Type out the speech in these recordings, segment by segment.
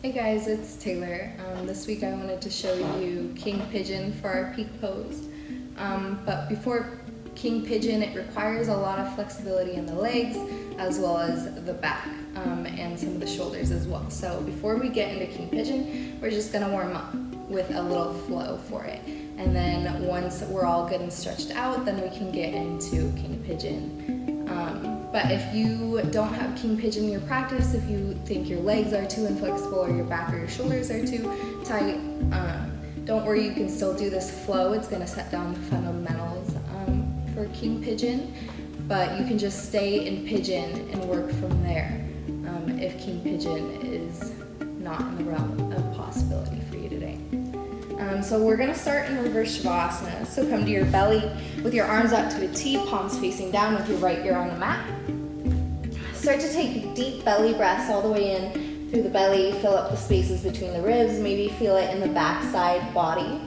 Hey guys, it's Taylor. This week I wanted to show you King Pigeon for our peak pose. But before King Pigeon, it requires a lot of flexibility in the legs as well as the back and some of the shoulders as well. So before we get into King Pigeon, we're just gonna warm up with a little flow for it. And then once we're all good and stretched out, then we can get into King Pigeon. But if you don't have King Pigeon in your practice, if you think your legs are too inflexible or your back or your shoulders are too tight, don't worry, you can still do this flow. It's gonna set down the fundamentals for King Pigeon, but you can just stay in Pigeon and work from there if King Pigeon is not in the realm of possibility for you today. So we're gonna start in reverse Shavasana. So come to your belly with your arms out to a T, palms facing down with your right ear on the mat. Start to take deep belly breaths all the way in through the belly, fill up the spaces between the ribs, maybe feel it in the backside body.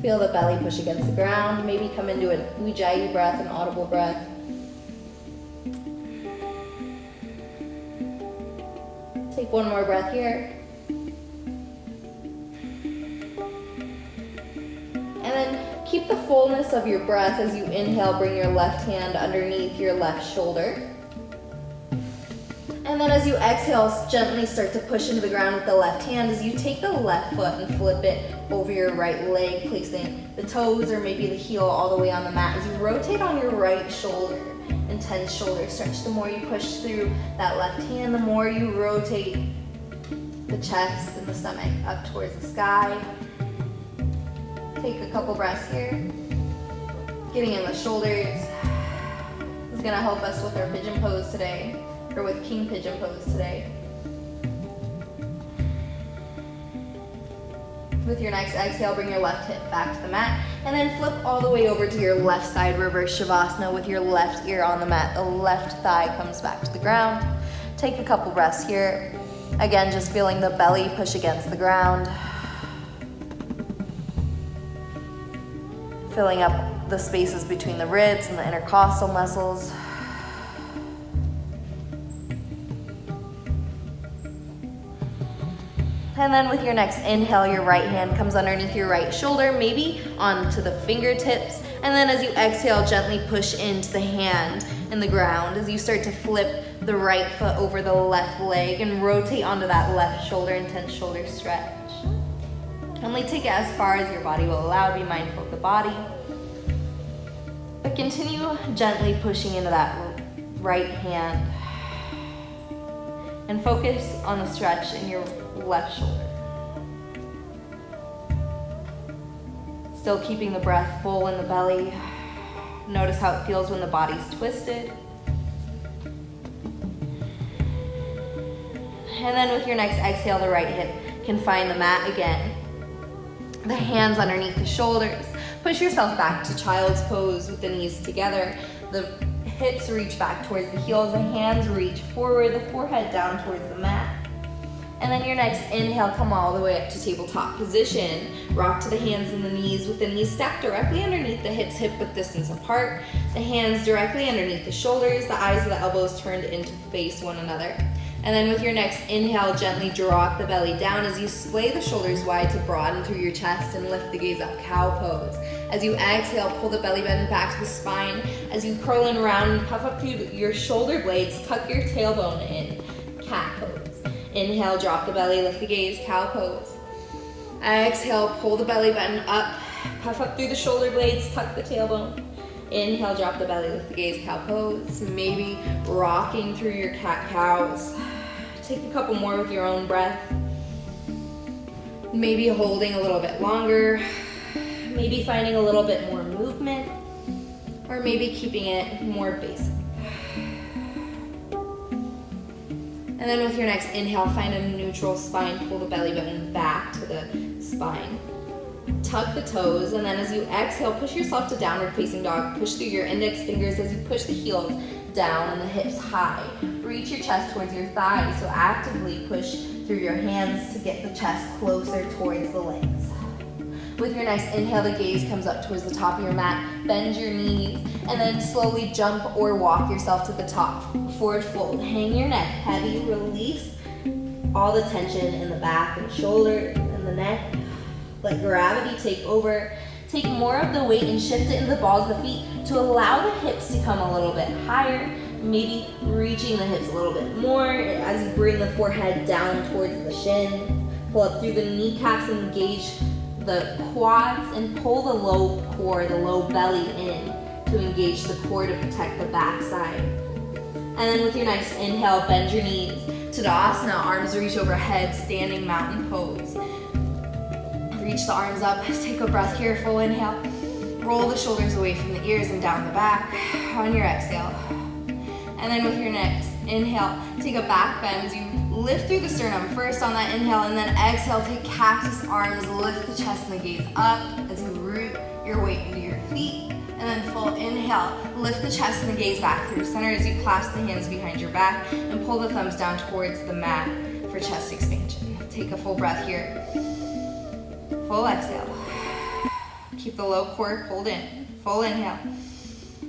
Feel the belly push against the ground, maybe come into an Ujjayi breath, an audible breath. Take one more breath here. And then keep the fullness of your breath as you inhale, bring your left hand underneath your left shoulder. And then as you exhale, gently start to push into the ground with the left hand as you take the left foot and flip it over your right leg, placing the toes or maybe the heel all the way on the mat as you rotate on your right shoulder. Intense shoulder stretch. The more you push through that left hand, the more you rotate the chest and the stomach up towards the sky. Take a couple breaths here. Getting in the shoulders. This is gonna help us with our pigeon pose today, or with King Pigeon pose today. With your next exhale, bring your left hip back to the mat, and then flip all the way over to your left side, reverse Shavasana with your left ear on the mat. The left thigh comes back to the ground. Take a couple breaths here. Again, just feeling the belly push against the ground. Filling up the spaces between the ribs and the intercostal muscles. And then with your next inhale, your right hand comes underneath your right shoulder, maybe onto the fingertips. And then as you exhale, gently push into the hand in the ground as you start to flip the right foot over the left leg and rotate onto that left shoulder, intense shoulder stretch. Only take it as far as your body will allow. Be mindful of the body. But continue gently pushing into that right hand. And focus on the stretch in your left shoulder. Still keeping the breath full in the belly. Notice how it feels when the body's twisted. And then with your next exhale, the right hip can find the mat again. The hands underneath the shoulders. Push yourself back to child's pose with the knees together. The hips reach back towards the heels. The hands reach forward, the forehead down towards the mat. And then your next inhale, come all the way up to tabletop position. Rock to the hands and the knees with the knees stacked directly underneath the hips, hip-width distance apart. The hands directly underneath the shoulders, the eyes of the elbows turned in to face one another. And then with your next inhale, gently drop the belly down as you splay the shoulders wide to broaden through your chest and lift the gaze up, cow pose. As you exhale, pull the belly button back to the spine. As you curl and round and puff up through your shoulder blades, tuck your tailbone in, cat pose. Inhale, drop the belly, lift the gaze, cow pose. Exhale, pull the belly button up, puff up through the shoulder blades, tuck the tailbone. Inhale, drop the belly, lift the gaze, cow pose. Maybe rocking through your cat-cows. Take a couple more with your own breath. Maybe holding a little bit longer. Maybe finding a little bit more movement. Or maybe keeping it more basic. And then with your next inhale, find a neutral spine. Pull the belly button back to the spine. Tuck the toes, and then as you exhale, push yourself to downward facing dog. Push through your index fingers as you push the heels down and the hips high. Reach your chest towards your thighs, so actively push through your hands to get the chest closer towards the legs. With your next inhale, the gaze comes up towards the top of your mat. Bend your knees, and then slowly jump or walk yourself to the top. Forward fold, hang your neck heavy, release all the tension in the back and shoulders and the neck. Let gravity take over. Take more of the weight and shift it into the balls of the feet to allow the hips to come a little bit higher, maybe reaching the hips a little bit more as you bring the forehead down towards the shin. Pull up through the kneecaps and engage the quads and pull the low core, the low belly in to engage the core to protect the backside. And then with your next inhale, bend your knees. Tadasana, arms reach overhead, standing mountain pose. Reach the arms up, take a breath here, full inhale. Roll the shoulders away from the ears and down the back on your exhale. And then with your next inhale, take a back bend as you lift through the sternum first on that inhale, and then exhale, take cactus arms, lift the chest and the gaze up as you root your weight into your feet. And then full inhale, lift the chest and the gaze back through center as you clasp the hands behind your back and pull the thumbs down towards the mat for chest expansion. Take a full breath here. Full exhale. Keep the low core pulled in. Full inhale.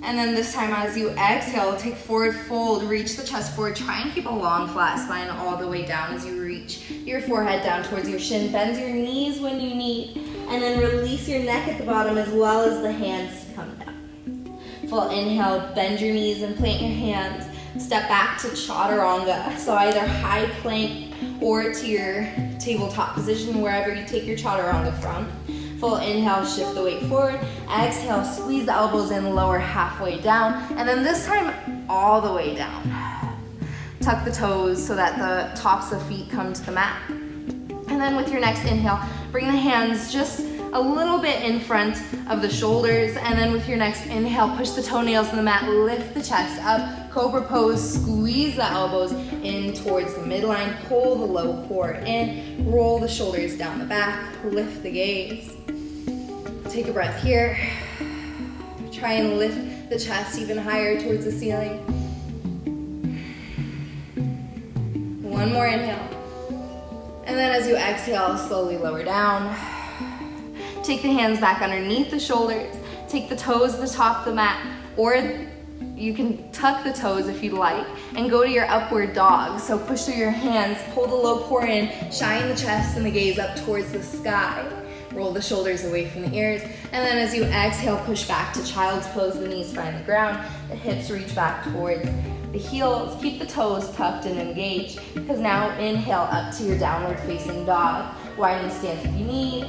And then this time as you exhale, take forward fold, reach the chest forward. Try and keep a long flat spine all the way down as you reach your forehead down towards your shin. Bend your knees when you need. And then release your neck at the bottom as well as the hands come down. Full inhale, bend your knees and plant your hands. Step back to chaturanga. So either high plank or to your tabletop position, wherever you take your chaturanga from. Full inhale, shift the weight forward. Exhale, squeeze the elbows in, lower halfway down. And then this time, all the way down. Tuck the toes so that the tops of feet come to the mat. And then with your next inhale, bring the hands just a little bit in front of the shoulders. And then with your next inhale, push the toenails in the mat, lift the chest up. Cobra pose, squeeze the elbows in towards the midline, pull the low core in, roll the shoulders down the back, lift the gaze. Take a breath here. Try and lift the chest even higher towards the ceiling. One more inhale. And then as you exhale, slowly lower down. Take the hands back underneath the shoulders. Take the toes to the top of the mat, or you can tuck the toes if you'd like, and go to your upward dog. So push through your hands, pull the low core in, shine the chest and the gaze up towards the sky. Roll the shoulders away from the ears. And then as you exhale, push back to child's pose, the knees find the ground, the hips reach back towards the heels. Keep the toes tucked and engaged, because now inhale up to your downward facing dog. Widen the stance if you need.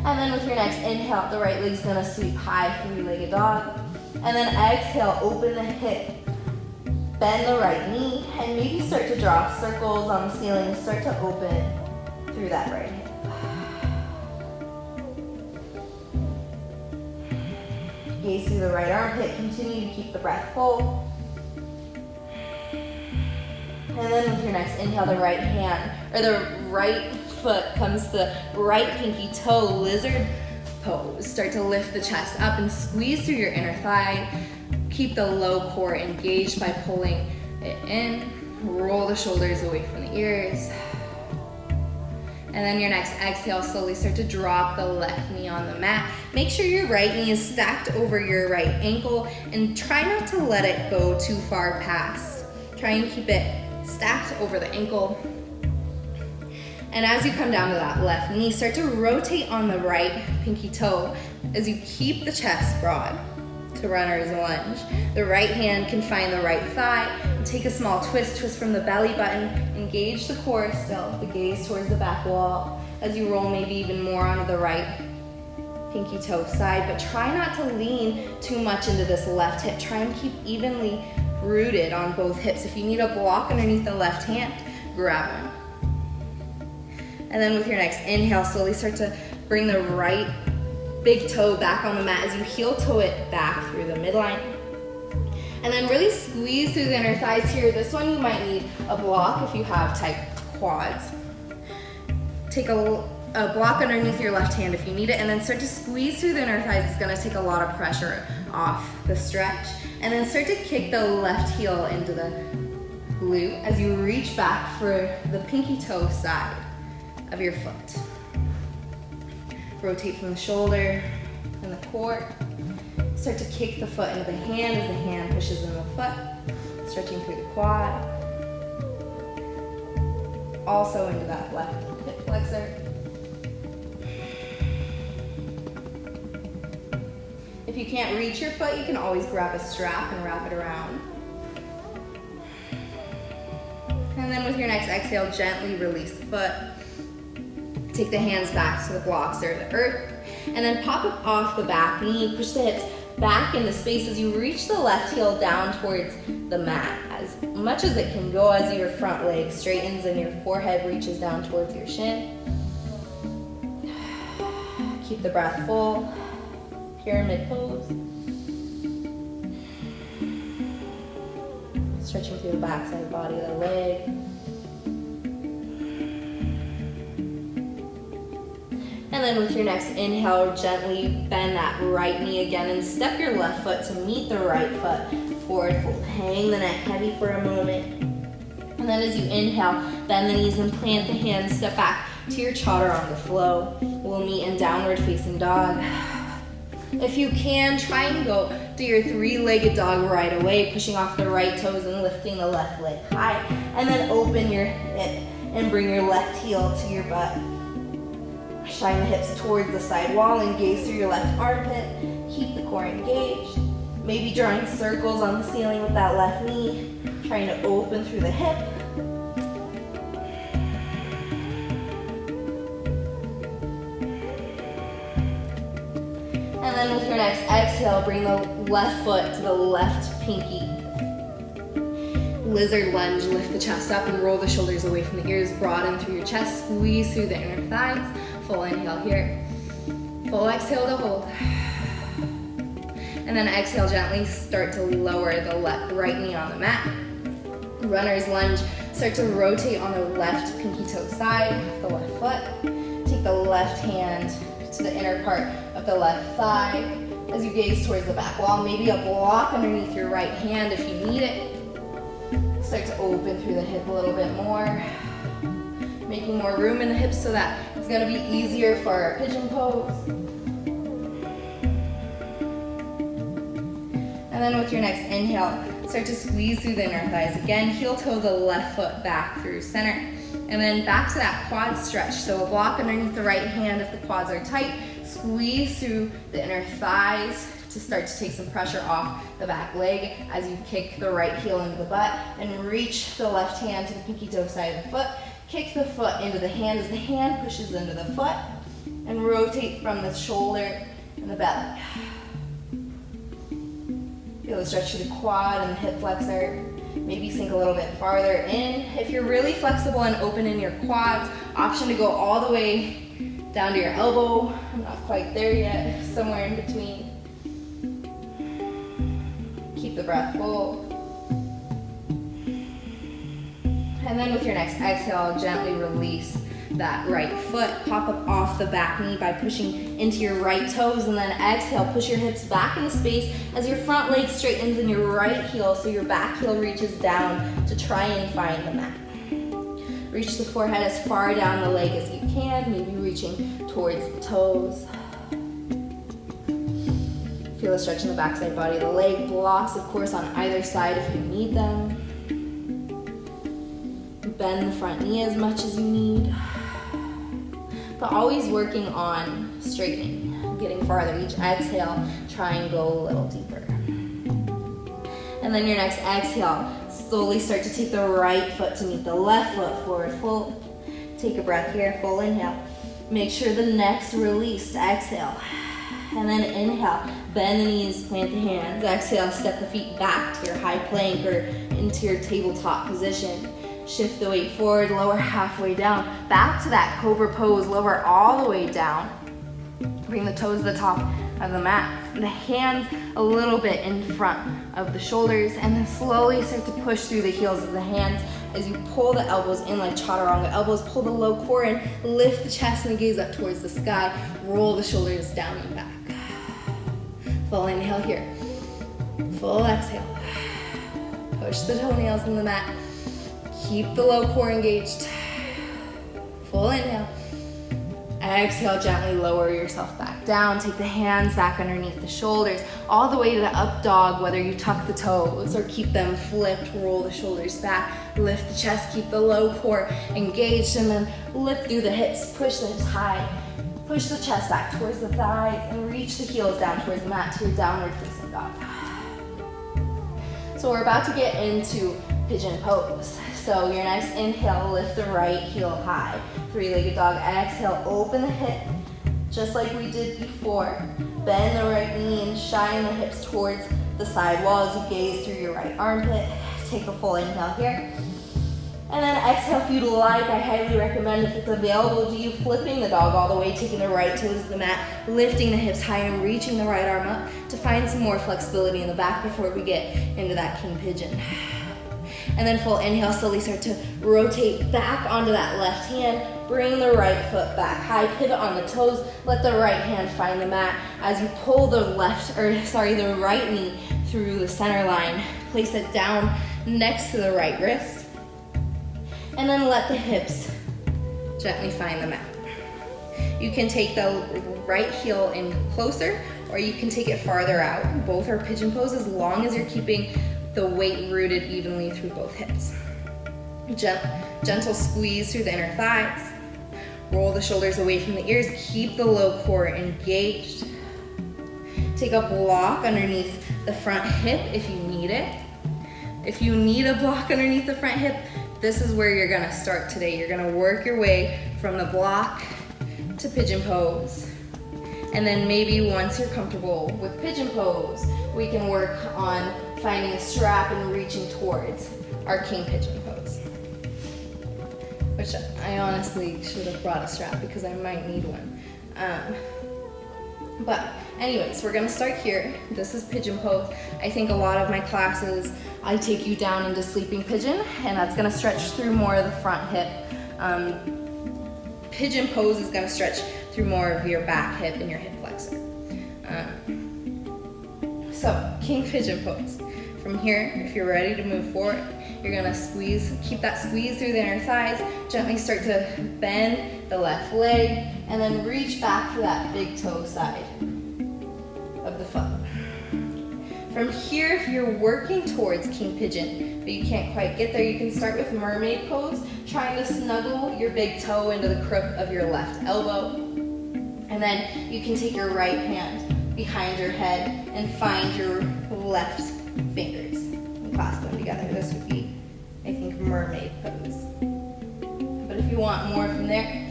And then with your next inhale, the right leg's gonna sweep high, three-legged dog. And then exhale, open the hip. Bend the right knee, and maybe start to draw circles on the ceiling. Start to open through that right hip. Gaze through the right armpit, continue to keep the breath full. And then with your next inhale, the right hand, or the right foot comes to the right pinky toe, lizard pose. Start to lift the chest up and squeeze through your inner thigh. Keep the low core engaged by pulling it in. Roll the shoulders away from the ears. And then your next exhale, slowly start to drop the left knee on the mat. Make sure your right knee is stacked over your right ankle, and try not to let it go too far past. Try and keep it stacked over the ankle. And as you come down to that left knee, start to rotate on the right pinky toe as you keep the chest broad to runner's lunge. The right hand can find the right thigh. Take a small twist from the belly button. Engage the core still, the gaze towards the back wall as you roll maybe even more onto the right pinky toe side, but try not to lean too much into this left hip. Try and keep evenly rooted on both hips. If you need a block underneath the left hand, grab one. And then with your next inhale, slowly start to bring the right big toe back on the mat as you heel toe it back through the midline. And then really squeeze through the inner thighs here. This one you might need a block if you have tight quads. Take a block underneath your left hand if you need it, and then start to squeeze through the inner thighs. It's gonna take a lot of pressure off the stretch. And then start to kick the left heel into the glute as you reach back for the pinky toe side of your foot. rotate from the shoulder and the core. Start to kick the foot into the hand as the hand pushes into the foot, stretching through the quad. Also into that left hip flexor. If you can't reach your foot, you can always grab a strap and wrap it around. And then with your next exhale, gently release the foot. Take the hands back to the blocks or the earth, and then pop it off the back knee. Push the hips back into space as you reach the left heel down towards the mat as much as it can go as your front leg straightens and your forehead reaches down towards your shin. Keep the breath full. Pyramid pose. Stretching through the backside body of the leg. And then with your next inhale, gently bend that right knee again and step your left foot to meet the right foot. Forward fold, hang the neck heavy for a moment. And then as you inhale, bend the knees and plant the hands, step back to your chaturanga flow. We'll meet in downward facing dog. If you can, try and go to your three-legged dog right away, pushing off the right toes and lifting the left leg high. And then open your hip and bring your left heel to your butt. Shine the hips towards the side wall and gaze through your left armpit. Keep the core engaged. Maybe drawing circles on the ceiling with that left knee. Trying to open through the hip. And then with your next exhale, bring the left foot to the left pinky. Lizard lunge, lift the chest up and roll the shoulders away from the ears. Broaden through your chest, squeeze through the inner thighs. Full inhale here. Full exhale to hold. And then exhale, gently start to lower the right knee on the mat. Runner's lunge, start to rotate on the left pinky toe side, the left foot. Take the left hand to the inner part of the left thigh as you gaze towards the back wall. Maybe a block underneath your right hand if you need it. Start to open through the hip a little bit more. Making more room in the hips so that it's gonna be easier for our pigeon pose. And then with your next inhale, start to squeeze through the inner thighs. Again, heel toe the left foot back through center. And then back to that quad stretch. So a block underneath the right hand if the quads are tight. Squeeze through the inner thighs to start to take some pressure off the back leg as you kick the right heel into the butt and reach the left hand to the pinky toe side of the foot. Kick the foot into the hand as the hand pushes into the foot and rotate from the shoulder and the belly. Feel the stretch through the quad and the hip flexor. Maybe sink a little bit farther in. If you're really flexible and open in your quads, option to go all the way down to your elbow. I'm not quite there yet, somewhere in between. Keep the breath full. And then with your next exhale, gently release that right foot. Pop up off the back knee by pushing into your right toes, and then exhale, push your hips back into space as your front leg straightens in your right heel so your back heel reaches down to try and find the mat. Reach the forehead as far down the leg as you can, maybe reaching towards the toes. Feel the stretch in the backside body of the leg. Blocks, of course, on either side if you need them. Bend the front knee as much as you need. But always working on straightening, getting farther. Each exhale, try and go a little deeper. And then your next exhale, slowly start to take the right foot to meet the left foot, forward fold. Take a breath here, full inhale. Make sure the next release, exhale. And then inhale, bend the knees, plant the hands. Exhale, step the feet back to your high plank or into your tabletop position. Shift the weight forward, lower halfway down. Back to that cobra pose, lower all the way down. Bring the toes to the top of the mat. The hands a little bit in front of the shoulders, and then slowly start to push through the heels of the hands as you pull the elbows in like chaturanga. Elbows pull the low core in, lift the chest and gaze up towards the sky. Roll the shoulders down and back. Full inhale here. Full exhale. Push the toenails in the mat. Keep the low core engaged. Full inhale. Exhale, gently lower yourself back down. Take the hands back underneath the shoulders, all the way to the up dog, whether you tuck the toes or keep them flipped, roll the shoulders back, lift the chest, keep the low core engaged, and then lift through the hips, push the hips high, push the chest back towards the thighs, and reach the heels down towards the mat to your downward facing dog. So we're about to get into pigeon pose. So your next inhale, lift the right heel high. Three-legged dog. Exhale, open the hip, just like we did before. Bend the right knee and shine the hips towards the side wall as you gaze through your right armpit. Take a full inhale here. And then exhale if you'd like. I highly recommend, if it's available to you, flipping the dog all the way, taking the right toes to the mat, lifting the hips high and reaching the right arm up to find some more flexibility in the back before we get into that King Pigeon. And then full inhale, slowly start to rotate back onto that left hand. Bring the right foot back high, pivot on the toes. Let the right hand find the mat as you pull the right knee through the center line. Place it down next to the right wrist. And then let the hips gently find the mat. You can take the right heel in closer, or you can take it farther out. Both are pigeon pose as long as you're keeping the weight rooted evenly through both hips. Gentle squeeze through the inner thighs. Roll the shoulders away from the ears. Keep the low core engaged. Take a block underneath the front hip if you need it. If you need a block underneath the front hip, this is where you're gonna start today. You're gonna work your way from the block to pigeon pose. And then maybe once you're comfortable with pigeon pose, we can work on finding a strap and reaching towards our King Pigeon pose. Which I honestly should have brought a strap because I might need one. But anyways, we're gonna start here. This is pigeon pose. I think a lot of my classes, I take you down into sleeping pigeon, and that's gonna stretch through more of the front hip. Pigeon pose is gonna stretch through more of your back hip and your hip flexor. So, King Pigeon pose. From here, if you're ready to move forward, you're gonna keep that squeeze through the inner thighs, gently start to bend the left leg, and then reach back to that big toe side of the foot. From here, if you're working towards King Pigeon, but you can't quite get there, you can start with mermaid pose, trying to snuggle your big toe into the crook of your left elbow. And then you can take your right hand behind your head and find your left fingers and clasp them together. This would be, I think, mermaid pose. But if you want more from there,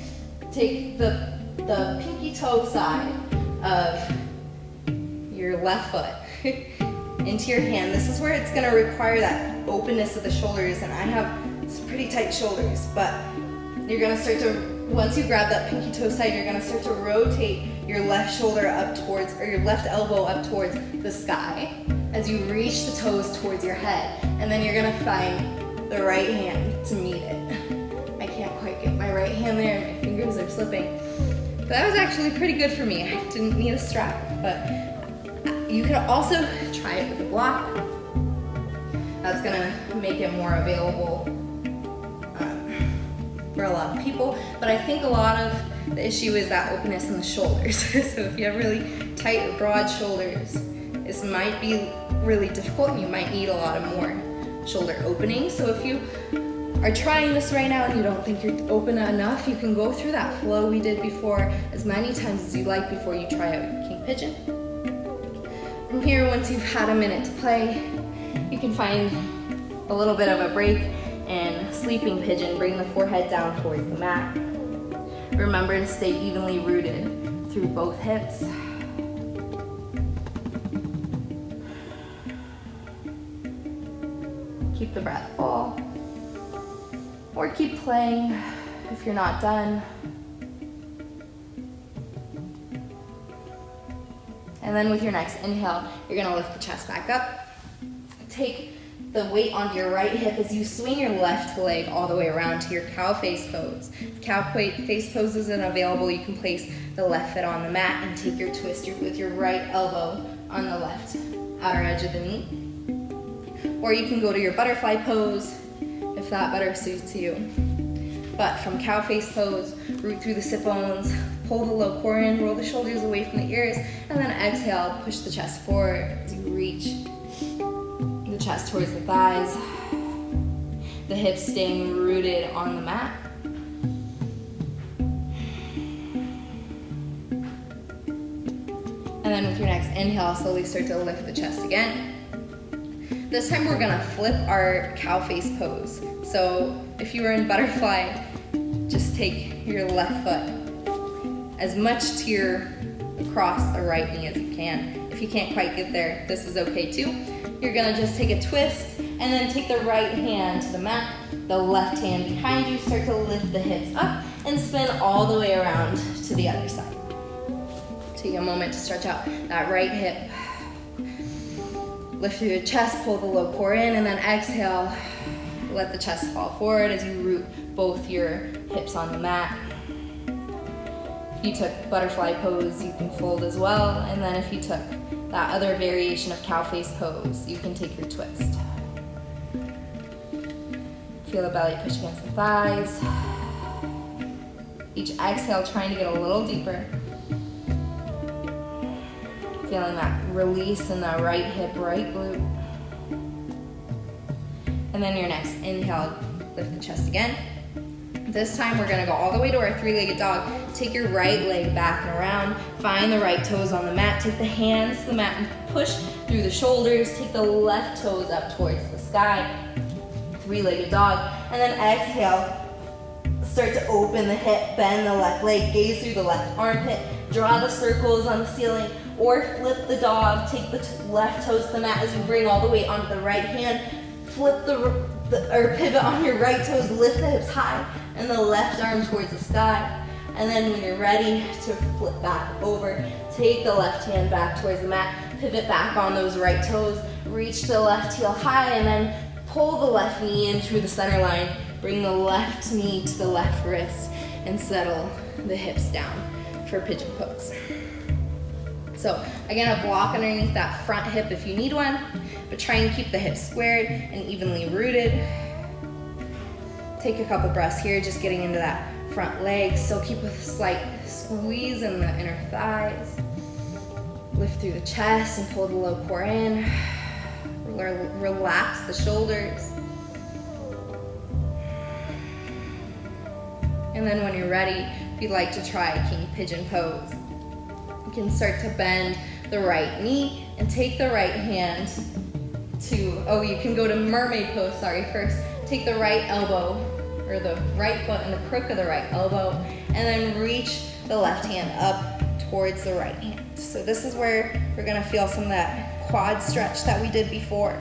take the pinky toe side of your left foot into your hand. This is where it's gonna require that openness of the shoulders, and I have some pretty tight shoulders, but you're gonna start to, once you grab that pinky toe side, you're gonna start to rotate your left shoulder up towards, or your left elbow up towards the sky as you reach the toes towards your head, and then you're gonna find the right hand to meet it. I can't quite get my right hand there, and my fingers are slipping. But that was actually pretty good for me. I didn't need a strap, but you can also try it with a block. That's gonna make it more available for a lot of people, but I think a lot of the issue is that openness in the shoulders. So if you have really tight or broad shoulders, this might be really difficult, and you might need a lot of more shoulder opening. So if you are trying this right now and you don't think you're open enough, you can go through that flow we did before as many times as you like before you try out King Pigeon. From here, once you've had a minute to play, you can find a little bit of a break in sleeping pigeon. Bring the forehead down towards the mat. Remember to stay evenly rooted through both hips. Keep the breath full, or keep playing if you're not done. And then with your next inhale, you're gonna lift the chest back up. Take the weight onto your right hip as you swing your left leg all the way around to your cow face pose. If cow face pose isn't available, you can place the left foot on the mat and take your twist with your right elbow on the left outer edge of the knee. Or you can go to your butterfly pose if that better suits you. But from cow face pose, root through the sit bones, pull the low core in, roll the shoulders away from the ears, and then exhale, push the chest forward as you reach the chest towards the thighs, the hips staying rooted on the mat. And then with your next inhale, slowly start to lift the chest again. This time we're gonna flip our cow face pose. So if you were in butterfly, just take your left foot as much to your across the right knee as you can. If you can't quite get there, this is okay too. You're gonna just take a twist and then take the right hand to the mat, the left hand behind you, start to lift the hips up and spin all the way around to the other side. Take a moment to stretch out that right hip. Lift through the chest, pull the low core in, and then exhale. Let the chest fall forward as you root both your hips on the mat. If you took butterfly pose, you can fold as well. And then if you took that other variation of cow face pose, you can take your twist. Feel the belly push against the thighs. Each exhale, trying to get a little deeper. Feeling that release in the right hip, right glute. And then your next inhale, lift the chest again. This time we're gonna go all the way to our three-legged dog. Take your right leg back and around. Find the right toes on the mat. Take the hands to the mat and push through the shoulders. Take the left toes up towards the sky. Three-legged dog. And then exhale. Start to open the hip, bend the left leg, gaze through the left armpit. Draw the circles on the ceiling. Or flip the dog, take the left toes to the mat as you bring all the weight onto the right hand. Flip or pivot on your right toes, lift the hips high, and the left arm towards the sky. And then when you're ready to flip back over, take the left hand back towards the mat, pivot back on those right toes, reach the left heel high, and then pull the left knee in through the center line. Bring the left knee to the left wrist and settle the hips down for pigeon pose. So again, a block underneath that front hip if you need one, but try and keep the hips squared and evenly rooted. Take a couple breaths here, just getting into that front leg. Still keep a slight squeeze in the inner thighs. Lift through the chest and pull the low core in. Relax the shoulders. And then when you're ready, if you'd like to try King Pigeon pose, you can start to bend the right knee and take the right hand to, you can go to mermaid pose, first. Take the right elbow, or the right foot and the crook of the right elbow, and then reach the left hand up towards the right hand. So this is where we're gonna feel some of that quad stretch that we did before.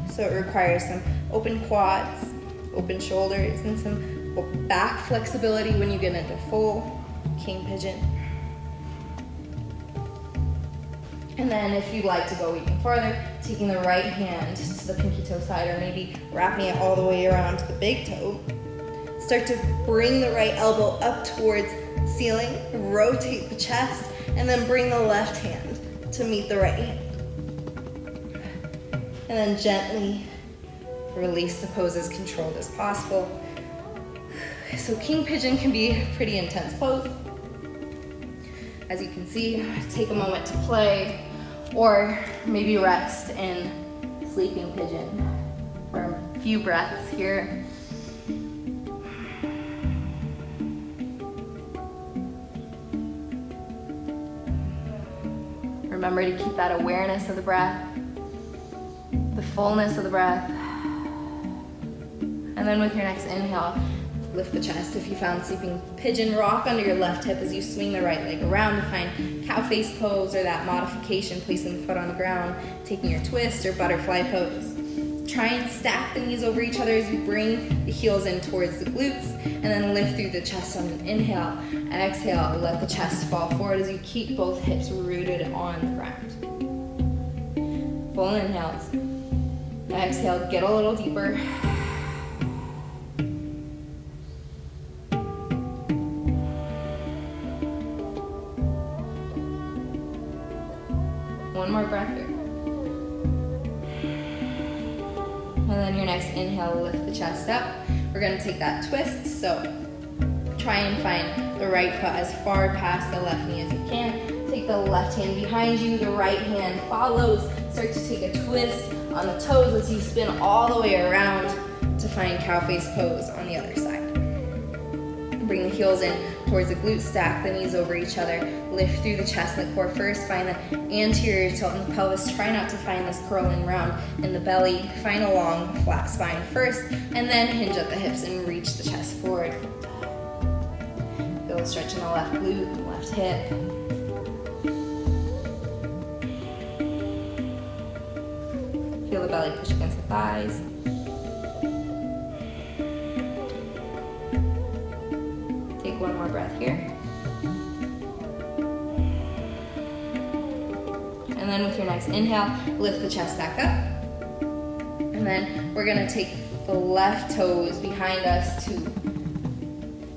So it requires some open quads, open shoulders, and some back flexibility when you get into full King Pigeon. And then if you'd like to go even farther, taking the right hand to the pinky toe side, or maybe wrapping it all the way around to the big toe. Start to bring the right elbow up towards ceiling, rotate the chest, and then bring the left hand to meet the right hand. And then gently release the pose as controlled as possible. So King Pigeon can be a pretty intense pose. As you can see, take a moment to play, or maybe rest in Sleeping Pigeon for a few breaths here. Remember to keep that awareness of the breath, the fullness of the breath. And then with your next inhale, lift the chest. If you found Sleeping Pigeon, rock under your left hip as you swing the right leg around to find cow face pose, or that modification, placing the foot on the ground, taking your twist or butterfly pose. Try and stack the knees over each other as you bring the heels in towards the glutes, and then lift through the chest on an inhale. Exhale, let the chest fall forward as you keep both hips rooted on the ground. Full inhales. Exhale, get a little deeper. One more breath here. And then your next inhale, lift the chest up. We're gonna take that twist. So try and find the right foot as far past the left knee as you can. Take the left hand behind you, the right hand follows. Start to take a twist on the toes as you spin all the way around to find cow face pose on the other side. Bring the heels in towards the glutes, stack the knees over each other, lift through the chest and the core first, find the anterior tilt in the pelvis, try not to find this curling round in the belly, find a long flat spine first, and then hinge at the hips and reach the chest forward. Feel a stretch in the left glute, left hip. Feel the belly push against the thighs. One more breath here. And then with your next inhale, lift the chest back up. And then we're gonna take the left toes behind us to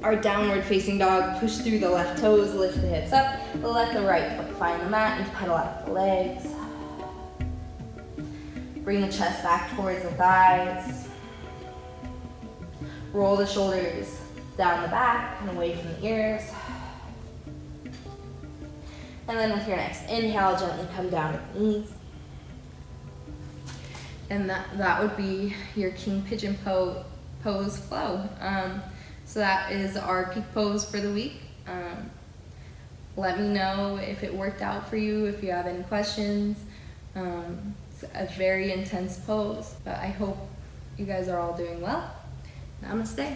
our downward facing dog. Push through the left toes, lift the hips up. Let the right foot find the mat and pedal out the legs. Bring the chest back towards the thighs. Roll the shoulders down the back and away from the ears. And then with your next inhale, gently come down to the knees. And that would be your King Pigeon pose flow. So that is our peak pose for the week. Let me know if it worked out for you, if you have any questions. It's a very intense pose, but I hope you guys are all doing well. Namaste.